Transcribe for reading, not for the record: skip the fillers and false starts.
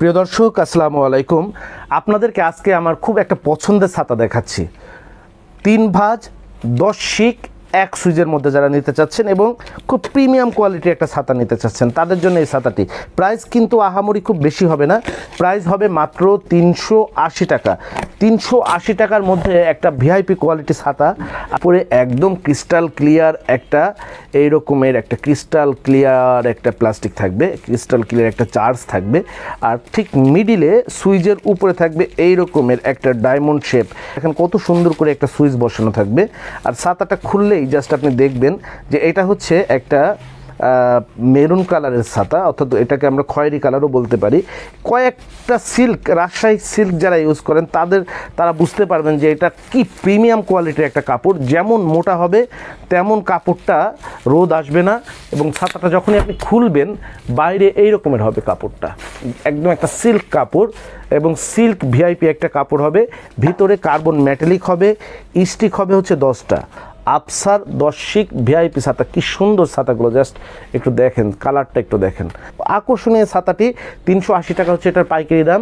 প্রিয় দর্শক, আসসালামু আলাইকুম। আপনাদেরকে আজকে আমার খুব একটা পছন্দের ছাতা দেখাচ্ছি। 3 ভাঁজ 10 শিক 1 সুইচের মধ্যে যারা নিতে চাচ্ছেন এবং খুব প্রিমিয়াম কোয়ালিটির একটা ছাতা নিতে চাচ্ছেন তাদের জন্য এই ছাতাটি। প্রাইস কিন্তু আহামরি খুব বেশি হবে না, প্রাইস হবে মাত্র 380 টাকা। 380 টাকার মধ্যে একটা ভিআইপি কোয়ালিটি ছাতা, পরে একদম ক্রিস্টাল ক্লিয়ার একটা এই রকমের একটা ক্রিস্টাল ক্লিয়ার একটা প্লাস্টিক থাকবে, ক্রিস্টাল ক্লিয়ার একটা চার্জ থাকবে, আর ঠিক মিডিলে সুইচের উপরে থাকবে এই রকমের একটা ডায়মন্ড শেপ। এখন কত সুন্দর করে একটা সুইচ বসানো থাকবে। আর ছাতাটা খুললেই জাস্ট আপনি দেখবেন যে এটা হচ্ছে একটা মেরুন কালারের ছাতা, অর্থাৎ এটাকে আমরা খয়েরি কালারও বলতে পারি। কয়েকটা সিল্ক, রাজশাহী সিল্ক যারা ইউজ করেন তারা বুঝতে পারবেন যে এটা কি প্রিমিয়াম কোয়ালিটির একটা কাপড়। যেমন মোটা হবে তেমন কাপড়টা রোদ আসবে না, এবং ছাতাটা যখনই আপনি খুলবেন বাইরে এই রকমের হবে কাপড়টা, একদম একটা সিল্ক কাপড় এবং সিল্ক ভিআইপি একটা কাপড় হবে। ভিতরে কার্বন মেটালিক হবে, স্টিক হবে হচ্ছে 10টা। আফসার 10 শিক ভিআইপি ছাতা, কি সুন্দর ছাতাগুলো, জাস্ট একটু দেখেন, কালারটা একটু দেখেন। আকর্ষণীয় ছাতাটি 380 টাকা হচ্ছে এটার পাইকারি দাম।